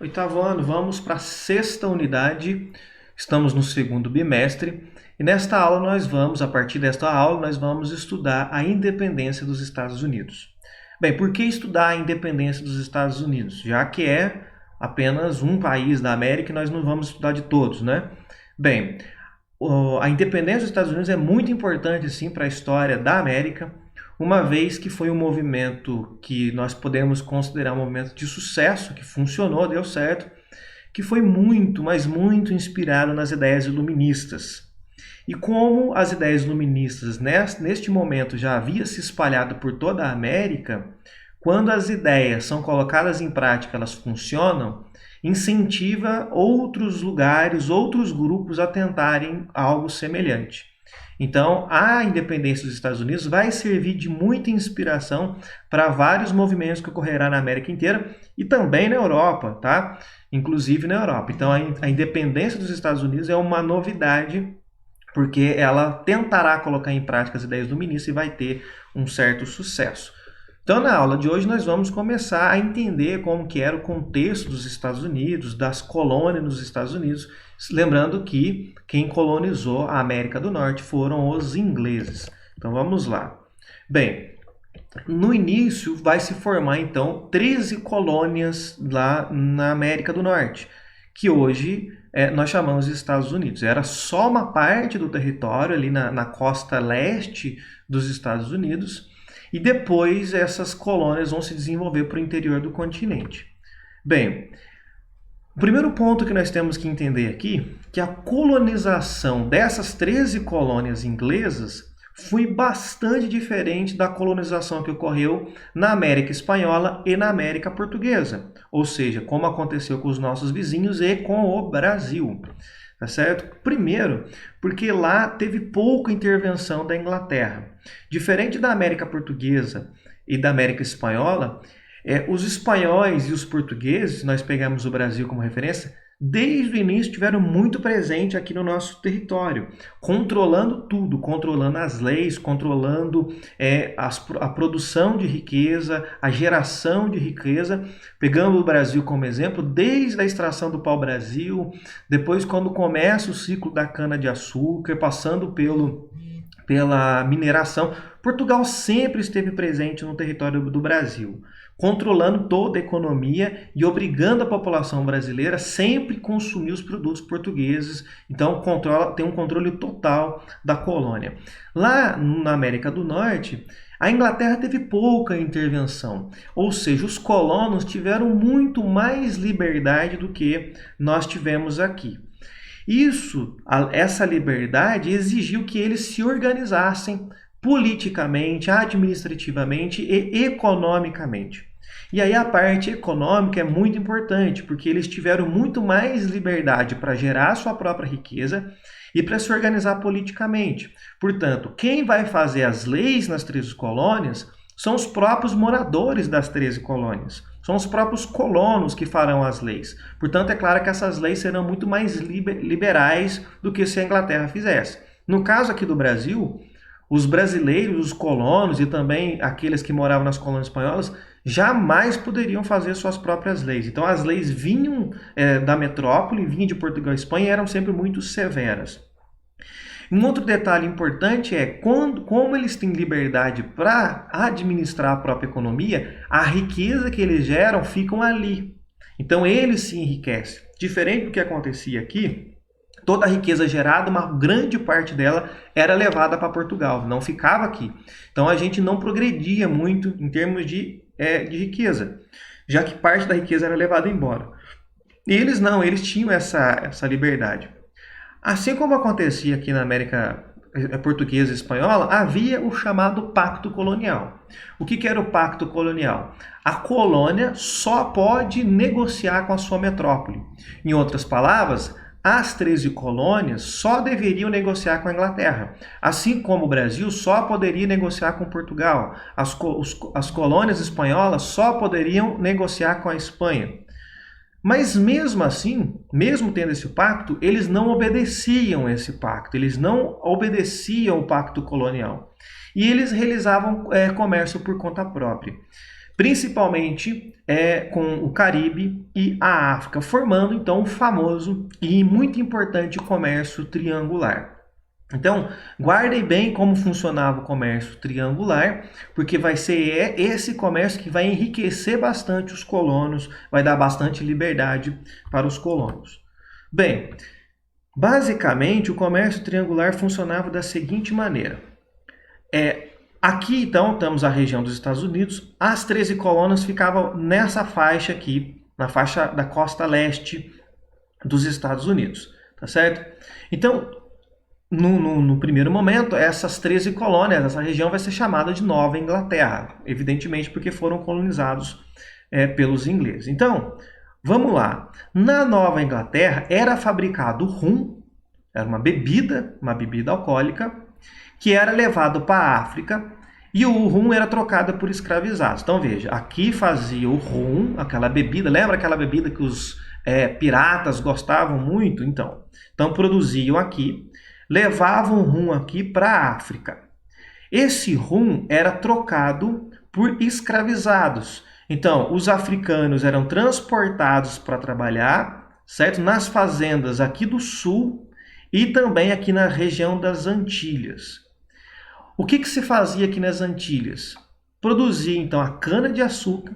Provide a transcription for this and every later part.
Oitavo ano, vamos para a sexta unidade, estamos no segundo bimestre e nesta aula a partir desta aula, nós vamos estudar a independência dos Estados Unidos. Bem, por que estudar a independência dos Estados Unidos? Já que é apenas um país da América e nós não vamos estudar de todos, né? Bem, a independência dos Estados Unidos é muito importante, sim, para a história da América, uma vez que foi um movimento que nós podemos considerar um movimento de sucesso, que funcionou, deu certo, que foi muito, mas muito inspirado nas ideias iluministas. E como as ideias iluministas neste momento já havia se espalhado por toda a América, quando as ideias são colocadas em prática, elas funcionam, incentiva outros lugares, outros grupos a tentarem algo semelhante. Então, a independência dos Estados Unidos vai servir de muita inspiração para vários movimentos que ocorrerá na América inteira e também na Europa, tá? Inclusive na Europa. Então, a independência dos Estados Unidos é uma novidade, porque ela tentará colocar em prática as ideias do ministro e vai ter um certo sucesso. Então, na aula de hoje, nós vamos começar a entender como que era o contexto dos Estados Unidos, das colônias nos Estados Unidos, lembrando que quem colonizou a América do Norte foram os ingleses. Então, vamos lá. Bem, no início vai se formar, então, 13 colônias lá na América do Norte, que hoje nós chamamos de Estados Unidos. Era só uma parte do território ali na costa leste dos Estados Unidos, e depois essas colônias vão se desenvolver para o interior do continente. Bem, o primeiro ponto que nós temos que entender aqui é que a colonização dessas 13 colônias inglesas foi bastante diferente da colonização que ocorreu na América Espanhola e na América Portuguesa, ou seja, como aconteceu com os nossos vizinhos e com o Brasil. Tá certo? Primeiro, porque lá teve pouca intervenção da Inglaterra. Diferente da América Portuguesa e da América Espanhola, os espanhóis e os portugueses, nós pegamos o Brasil como referência, desde o início estiveram muito presentes aqui no nosso território, controlando tudo, controlando as leis, controlando a produção de riqueza, a geração de riqueza. Pegando o Brasil como exemplo, desde a extração do pau-brasil, depois quando começa o ciclo da cana-de-açúcar, passando pela mineração, Portugal sempre esteve presente no território do Brasil, controlando toda a economia e obrigando a população brasileira a sempre consumir os produtos portugueses. Então tem um controle total da colônia. Lá na América do Norte, a Inglaterra teve pouca intervenção, ou seja, os colonos tiveram muito mais liberdade do que nós tivemos aqui. Essa liberdade exigiu que eles se organizassem politicamente, administrativamente e economicamente. E aí a parte econômica é muito importante, porque eles tiveram muito mais liberdade para gerar sua própria riqueza e para se organizar politicamente. Portanto, quem vai fazer as leis nas 13 colônias são os próprios moradores das 13 colônias. São os próprios colonos que farão as leis. Portanto, é claro que essas leis serão muito mais liberais do que se a Inglaterra fizesse. No caso aqui do Brasil, os brasileiros, os colonos e também aqueles que moravam nas colônias espanholas jamais poderiam fazer suas próprias leis. Então as leis vinham da metrópole, vinham de Portugal e Espanha e eram sempre muito severas. Um outro detalhe importante é como eles têm liberdade para administrar a própria economia, a riqueza que eles geram ficam ali. Então eles se enriquecem. Diferente do que acontecia aqui, toda a riqueza gerada, uma grande parte dela era levada para Portugal, não ficava aqui. Então a gente não progredia muito em termos de riqueza, já que parte da riqueza era levada embora. E eles não, eles tinham essa liberdade. Assim como acontecia aqui na América Portuguesa e Espanhola, havia o chamado Pacto Colonial. O que era o Pacto Colonial? A colônia só pode negociar com a sua metrópole. Em outras palavras, as 13 colônias só deveriam negociar com a Inglaterra, assim como o Brasil só poderia negociar com Portugal. As colônias espanholas só poderiam negociar com a Espanha. Mas mesmo assim, mesmo tendo esse pacto, eles não obedeciam esse pacto, eles não obedeciam o pacto colonial. E eles realizavam comércio por conta própria. principalmente com o Caribe e a África, formando então o famoso e muito importante comércio triangular. Então, guardem bem como funcionava o comércio triangular, porque vai ser esse comércio que vai enriquecer bastante os colonos, vai dar bastante liberdade para os colonos. Bem, basicamente o comércio triangular funcionava da seguinte maneira. Aqui, então, estamos a região dos Estados Unidos. As 13 colônias ficavam nessa faixa aqui, na faixa da costa leste dos Estados Unidos, tá certo? Então, no primeiro momento, essas 13 colônias, essa região vai ser chamada de Nova Inglaterra, evidentemente porque foram colonizados pelos ingleses. Então, vamos lá. Na Nova Inglaterra era fabricado rum, era uma bebida alcoólica, que era levado para a África e o rum era trocado por escravizados. Então veja, aqui fazia o rum, aquela bebida, lembra aquela bebida que os piratas gostavam muito? Então produziam aqui, levavam o rum aqui para a África. Esse rum era trocado por escravizados. Então os africanos eram transportados para trabalhar, certo? Nas fazendas aqui do sul e também aqui na região das Antilhas. O que se fazia aqui nas Antilhas? Produzia então a cana-de-açúcar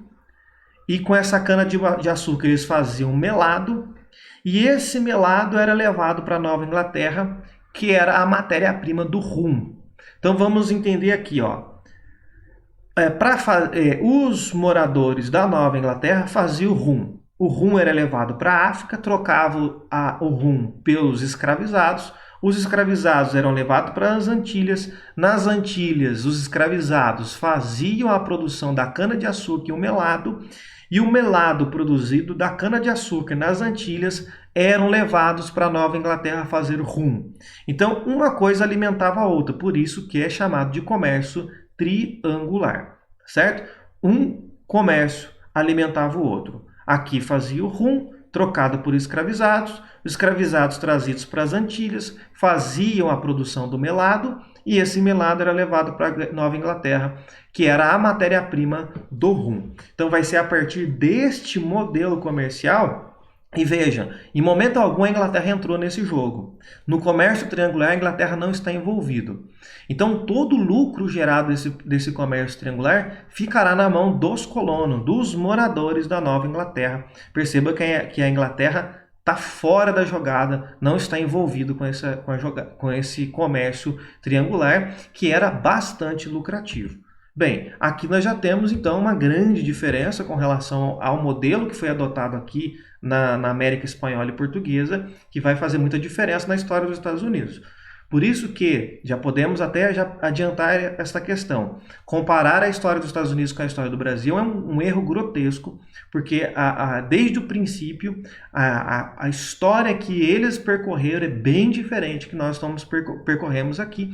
e com essa cana-de-açúcar eles faziam melado e esse melado era levado para a Nova Inglaterra, que era a matéria-prima do rum. Então vamos entender aqui, os moradores da Nova Inglaterra faziam o rum. O rum era levado para a África, trocava o rum pelos escravizados. Os escravizados eram levados para as Antilhas. Nas Antilhas, os escravizados faziam a produção da cana-de-açúcar e o melado produzido da cana-de-açúcar nas Antilhas eram levados para a Nova Inglaterra fazer rum. Então, uma coisa alimentava a outra, por isso que é chamado de comércio triangular, certo? Um comércio alimentava o outro. Aqui fazia o rum, trocado por escravizados, os escravizados trazidos para as Antilhas faziam a produção do melado e esse melado era levado para a Nova Inglaterra, que era a matéria-prima do rum. Então vai ser a partir deste modelo comercial. E veja, em momento algum a Inglaterra entrou nesse jogo. No comércio triangular a Inglaterra não está envolvido. Então todo o lucro gerado desse comércio triangular ficará na mão dos colonos, dos moradores da Nova Inglaterra. Perceba que a Inglaterra está fora da jogada, não está envolvido com esse comércio triangular, que era bastante lucrativo. Bem, aqui nós já temos então uma grande diferença com relação ao modelo que foi adotado aqui na América Espanhola e Portuguesa, que vai fazer muita diferença na história dos Estados Unidos. Por isso que já podemos até já adiantar essa questão. Comparar a história dos Estados Unidos com a história do Brasil é um erro grotesco, porque desde o princípio a história que eles percorreram é bem diferente que nós percorremos aqui.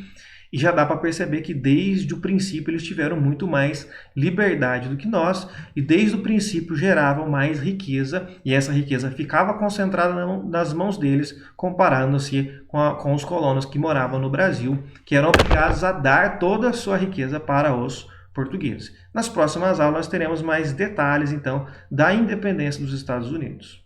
E já dá para perceber que desde o princípio eles tiveram muito mais liberdade do que nós e desde o princípio geravam mais riqueza e essa riqueza ficava concentrada nas mãos deles, comparando-se com os colonos que moravam no Brasil, que eram obrigados a dar toda a sua riqueza para os portugueses. Nas próximas aulas nós teremos mais detalhes então da independência dos Estados Unidos.